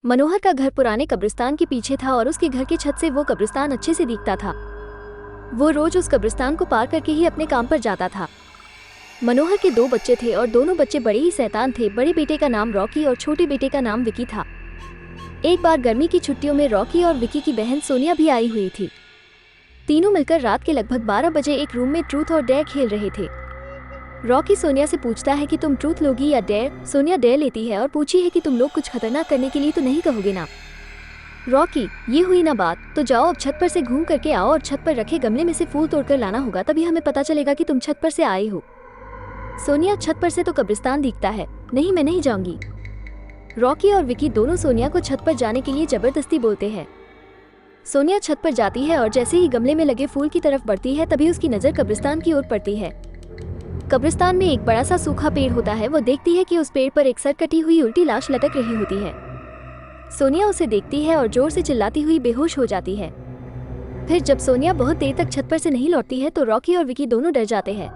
मनोहर का घर पुराने कब्रिस्तान के पीछे था और उसके घर की छत से वो कब्रिस्तान अच्छे से दिखता था। वो रोज उस कब्रिस्तान को पार करके ही अपने काम पर जाता था। मनोहर के 2 बच्चे थे और दोनों बच्चे बड़े ही शैतान थे। बड़े बेटे का नाम रॉकी और छोटे बेटे का नाम विकी था। एक बार गर्मी की छुट्टियों में रॉकी और विकी की बहन सोनिया भी आई हुई थी। तीनों मिलकर रात के लगभग 12 बजे एक रूम में ट्रूथ और डेयर खेल रहे थे। रॉकी सोनिया से पूछता है कि तुम ट्रूथ लोगी या डेयर। सोनिया डेयर लेती है और पूछी है कि तुम लोग कुछ खतरनाक करने के लिए तो नहीं कहोगे ना। रॉकी, ये हुई ना बात, तो जाओ अब छत पर से घूम करके आओ और छत पर रखे गमले में से फूल तोड़कर लाना होगा, तभी हमें पता चलेगा कि तुम छत पर से आए हो। सोनिया, छत पर से तो कब्रिस्तान दिखता है। नहीं, मैं नहीं जाऊंगी। रॉकी और विकी दोनों सोनिया को छत पर जाने के लिए जबरदस्ती बोलते हैं। सोनिया छत पर जाती है और जैसे ही गमले में लगे फूल की तरफ बढ़ती है तभी उसकी नजर कब्रिस्तान की ओर पड़ती है। कब्रिस्तान में एक बड़ा सा सूखा पेड़ होता है। वो देखती है कि उस पेड़ पर एक सर कटी हुई उल्टी लाश लटक रही होती है। सोनिया उसे देखती है और जोर से चिल्लाती हुई बेहोश हो जाती है। फिर जब सोनिया बहुत देर तक छत पर से नहीं लौटती है तो रॉकी और विकी दोनों डर जाते हैं।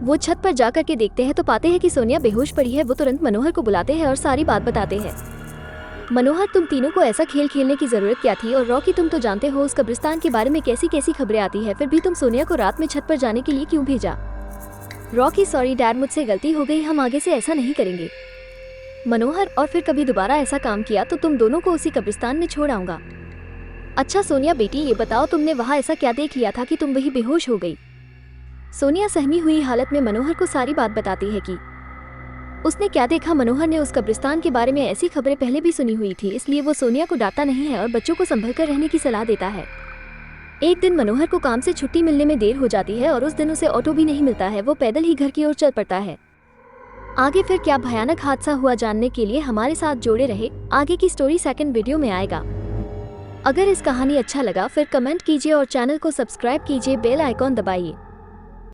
वो छत पर जाकर के देखते हैं तो पाते हैं कि सोनिया बेहोश पड़ी है। वो तुरंत मनोहर को बुलाते हैं और सारी बात बताते हैं। मनोहर, तुम तीनों को ऐसा खेल खेलने की जरूरत क्या थी? और रॉकी, तुम तो जानते हो उस कब्रिस्तान के बारे में कैसी कैसी खबरें आती है, फिर भी तुम सोनिया को रात में छत पर जाने के लिए क्यों भेजा? रॉकी, सॉरी डैड, मुझसे गलती हो गई, हम आगे से ऐसा नहीं करेंगे। मनोहर, और फिर कभी दोबारा ऐसा काम किया तो तुम दोनों को उसी कब्रिस्तान में छोड़ आऊंगा। अच्छा सोनिया बेटी, ये बताओ तुमने वहाँ ऐसा क्या देख लिया था कि तुम वही बेहोश हो गई? सोनिया सहमी हुई हालत में मनोहर को सारी बात बताती है कि उसने क्या देखा। मनोहर ने उस कब्रिस्तान के बारे में ऐसी खबरें पहले भी सुनी हुई थी, इसलिए वो सोनिया को डांटता नहीं है और बच्चों को संभल कर रहने की सलाह देता है। एक दिन मनोहर को काम से छुट्टी मिलने में देर हो जाती है और उस दिन उसे ऑटो भी नहीं मिलता है। वो पैदल ही घर की ओर चल पड़ता है। आगे फिर क्या भयानक हादसा हुआ जानने के लिए हमारे साथ जोड़े रहे। आगे की स्टोरी सेकंड वीडियो में आएगा। अगर इस कहानी अच्छा लगा फिर कमेंट कीजिए और चैनल को सब्सक्राइब कीजिए, बेल आइकॉन दबाइए।